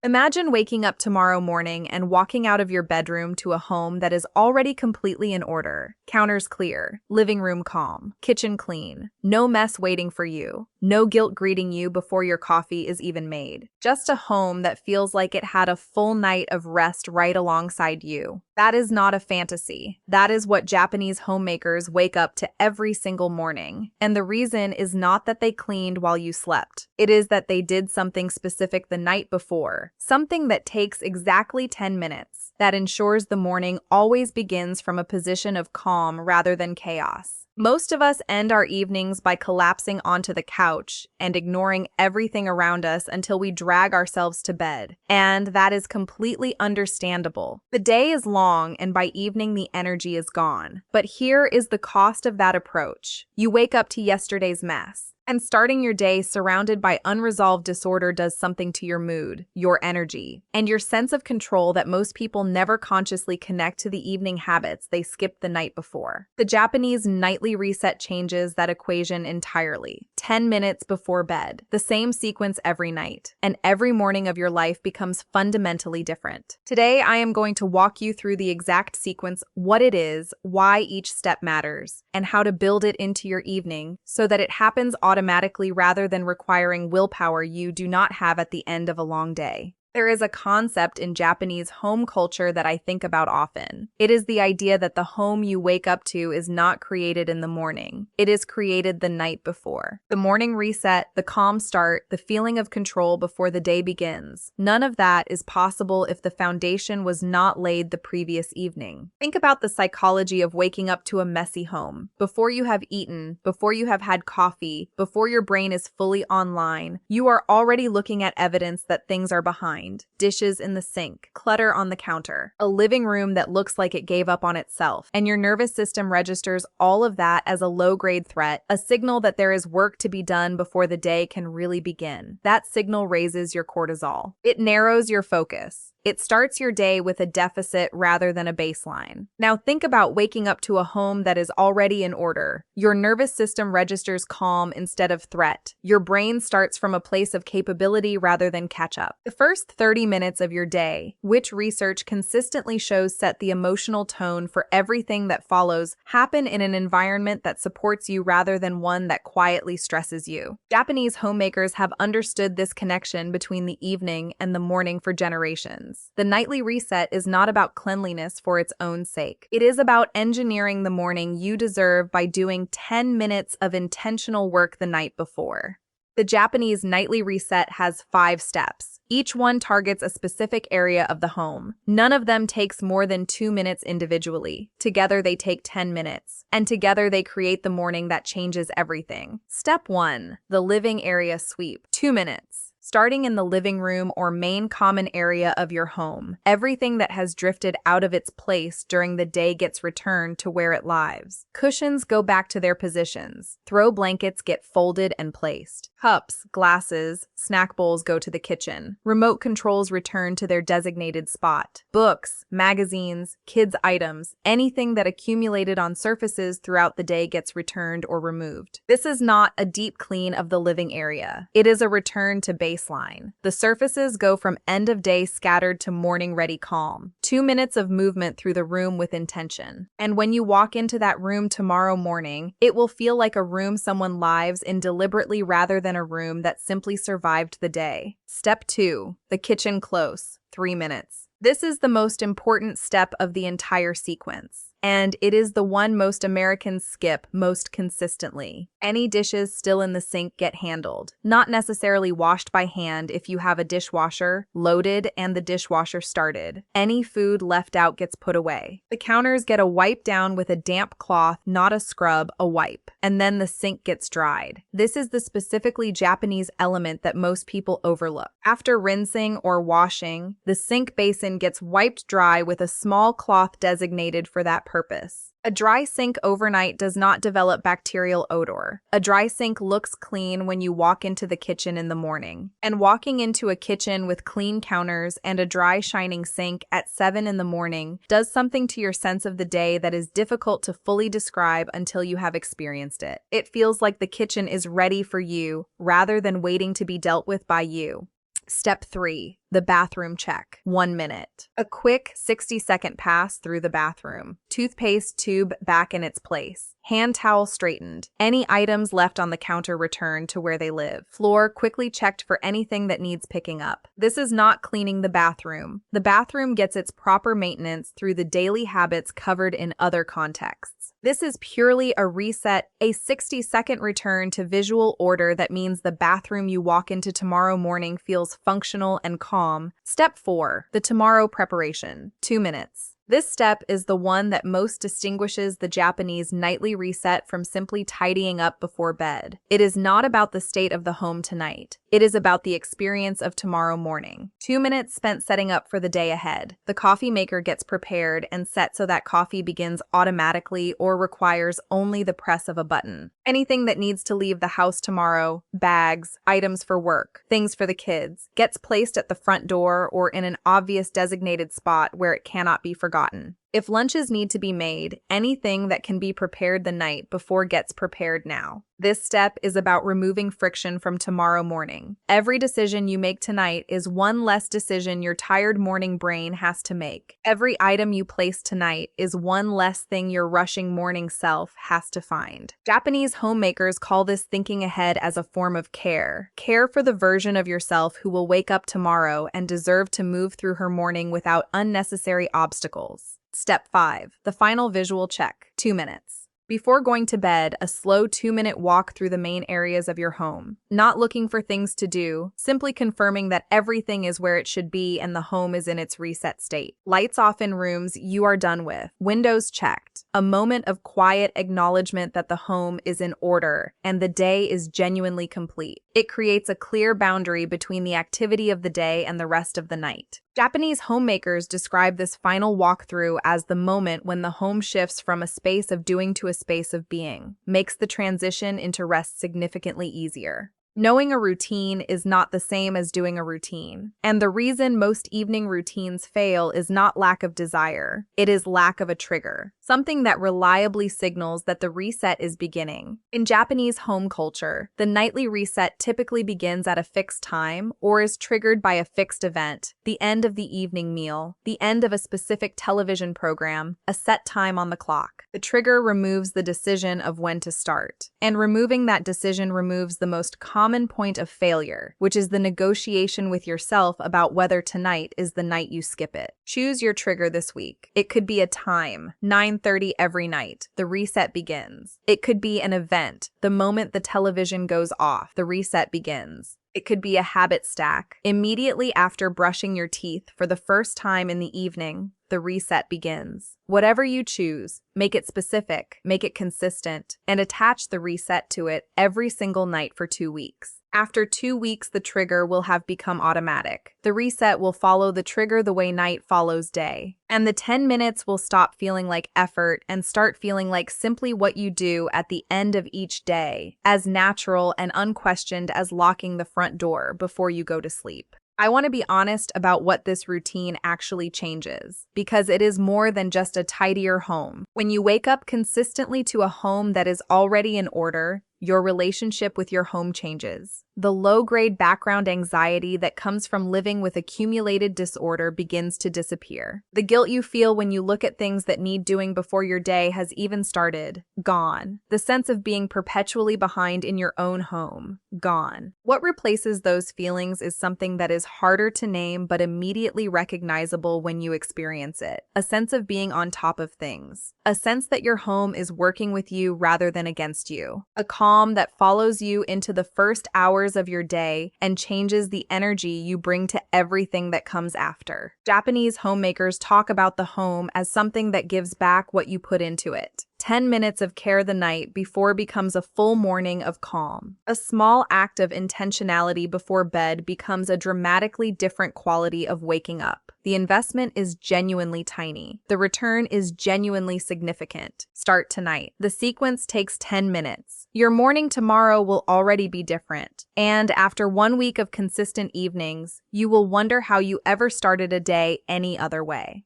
Imagine waking up tomorrow morning and walking out of your bedroom to a home that is already completely in order. Counters clear, living room calm, kitchen clean, no mess waiting for you, no guilt greeting you before your coffee is even made. Just a home that feels like it had a full night of rest right alongside you. That is not a fantasy. That is what Japanese homemakers wake up to every single morning. And the reason is not that they cleaned while you slept. It is that they did something specific the night before. Something that takes exactly 10 minutes, that ensures the morning always begins from a position of calm rather than chaos. Most of us end our evenings by collapsing onto the couch and ignoring everything around us until we drag ourselves to bed. And that is completely understandable. The day is long, and by evening the energy is gone. But here is the cost of that approach. You wake up to yesterday's mess. And starting your day surrounded by unresolved disorder does something to your mood, your energy, and your sense of control that most people never consciously connect to the evening habits they skipped the night before. The Japanese nightly reset changes that equation entirely. 10 minutes before bed, the same sequence every night, and every morning of your life becomes fundamentally different. Today, I am going to walk you through the exact sequence, what it is, why each step matters, and how to build it into your evening so that it happens automatically rather than requiring willpower you do not have at the end of a long day. There is a concept in Japanese home culture that I think about often. It is the idea that the home you wake up to is not created in the morning. It is created the night before. The morning reset, the calm start, the feeling of control before the day begins. None of that is possible if the foundation was not laid the previous evening. Think about the psychology of waking up to a messy home. Before you have eaten, before you have had coffee, before your brain is fully online, you are already looking at evidence that things are behind. Dishes in the sink, clutter on the counter, a living room that looks like it gave up on itself, and your nervous system registers all of that as a low-grade threat, a signal that there is work to be done before the day can really begin. That signal raises your cortisol. It narrows your focus. It starts your day with a deficit rather than a baseline. Now think about waking up to a home that is already in order. Your nervous system registers calm instead of threat. Your brain starts from a place of capability rather than catch-up. The first 30 minutes of your day, which research consistently shows set the emotional tone for everything that follows, happen in an environment that supports you rather than one that quietly stresses you. Japanese homemakers have understood this connection between the evening and the morning for generations. The nightly reset is not about cleanliness for its own sake. It is about engineering the morning you deserve by doing 10 minutes of intentional work the night before. The Japanese nightly reset has 5 steps. Each one targets a specific area of the home. None of them takes more than 2 minutes individually. Together they take 10 minutes. And together they create the morning that changes everything. Step 1. The living area sweep. 2 minutes. Starting in the living room or main common area of your home, everything that has drifted out of its place during the day gets returned to where it lives. Cushions go back to their positions. Throw blankets get folded and placed. Cups, glasses, snack bowls go to the kitchen. Remote controls return to their designated spot. Books, magazines, kids' items, anything that accumulated on surfaces throughout the day gets returned or removed. This is not a deep clean of the living area. It is a return to baseline. The surfaces go from end of day scattered to morning ready calm. 2 minutes of movement through the room with intention. And when you walk into that room tomorrow morning, it will feel like a room someone lives in deliberately rather than a room that simply survived the day. Step 2. The kitchen close. 3 minutes. This is the most important step of the entire sequence. And it is the one most Americans skip most consistently. Any dishes still in the sink get handled, not necessarily washed by hand if you have a dishwasher, loaded and the dishwasher started. Any food left out gets put away. The counters get a wipe down with a damp cloth, not a scrub, a wipe. And then the sink gets dried. This is the specifically Japanese element that most people overlook. After rinsing or washing, the sink basin gets wiped dry with a small cloth designated for that purpose. A dry sink overnight does not develop bacterial odor. A dry sink looks clean when you walk into the kitchen in the morning. And walking into a kitchen with clean counters and a dry, shining sink at 7 in the morning does something to your sense of the day that is difficult to fully describe until you have experienced it. It feels like the kitchen is ready for you rather than waiting to be dealt with by you. Step 3. The bathroom check. 1 minute. A quick 60-second pass through the bathroom. Toothpaste tube back in its place. Hand towel straightened. Any items left on the counter returned to where they live. Floor quickly checked for anything that needs picking up. This is not cleaning the bathroom. The bathroom gets its proper maintenance through the daily habits covered in other contexts. This is purely a reset, a 60-second return to visual order that means the bathroom you walk into tomorrow morning feels functional and calm. Step 4. The tomorrow preparation. 2 minutes. This step is the one that most distinguishes the Japanese nightly reset from simply tidying up before bed. It is not about the state of the home tonight. It is about the experience of tomorrow morning. 2 minutes spent setting up for the day ahead. The coffee maker gets prepared and set so that coffee begins automatically or requires only the press of a button. Anything that needs to leave the house tomorrow, bags, items for work, things for the kids, gets placed at the front door or in an obvious designated spot where it cannot be forgotten. If lunches need to be made, anything that can be prepared the night before gets prepared now. This step is about removing friction from tomorrow morning. Every decision you make tonight is one less decision your tired morning brain has to make. Every item you place tonight is one less thing your rushing morning self has to find. Japanese homemakers call this thinking ahead as a form of care. Care for the version of yourself who will wake up tomorrow and deserve to move through her morning without unnecessary obstacles. Step 5. The final visual check. 2 minutes. Before going to bed, a slow 2-minute walk through the main areas of your home. Not looking for things to do, simply confirming that everything is where it should be and the home is in its reset state. Lights off in rooms you are done with. Windows checked. A moment of quiet acknowledgement that the home is in order and the day is genuinely complete. It creates a clear boundary between the activity of the day and the rest of the night. Japanese homemakers describe this final walkthrough as the moment when the home shifts from a space of doing to a space of being, makes the transition into rest significantly easier. Knowing a routine is not the same as doing a routine, and the reason most evening routines fail is not lack of desire, it is lack of a trigger, something that reliably signals that the reset is beginning. In Japanese home culture, the nightly reset typically begins at a fixed time or is triggered by a fixed event, the end of the evening meal, the end of a specific television program, a set time on the clock. The trigger removes the decision of when to start, and removing that decision removes the most common point of failure, which is the negotiation with yourself about whether tonight is the night you skip it. Choose your trigger this week. It could be a time, 9:30 every night, the reset begins. It could be an event, the moment the television goes off, the reset begins. It could be a habit stack. Immediately after brushing your teeth for the first time in the evening, the reset begins. Whatever you choose, make it specific, make it consistent, and attach the reset to it every single night for 2 weeks. After 2 weeks, the trigger will have become automatic. The reset will follow the trigger the way night follows day. And the 10 minutes will stop feeling like effort and start feeling like simply what you do at the end of each day, as natural and unquestioned as locking the front door before you go to sleep. I want to be honest about what this routine actually changes, because it is more than just a tidier home. When you wake up consistently to a home that is already in order, your relationship with your home changes. The low-grade background anxiety that comes from living with accumulated disorder begins to disappear. The guilt you feel when you look at things that need doing before your day has even started, gone. The sense of being perpetually behind in your own home, gone. What replaces those feelings is something that is harder to name but immediately recognizable when you experience it. A sense of being on top of things. A sense that your home is working with you rather than against you. A calm that follows you into the first hours of your day and changes the energy you bring to everything that comes after. Japanese homemakers talk about the home as something that gives back what you put into it. 10 minutes of care the night before becomes a full morning of calm. A small act of intentionality before bed becomes a dramatically different quality of waking up. The investment is genuinely tiny. The return is genuinely significant. Start tonight. The sequence takes 10 minutes. Your morning tomorrow will already be different. And after 1 week of consistent evenings, you will wonder how you ever started a day any other way.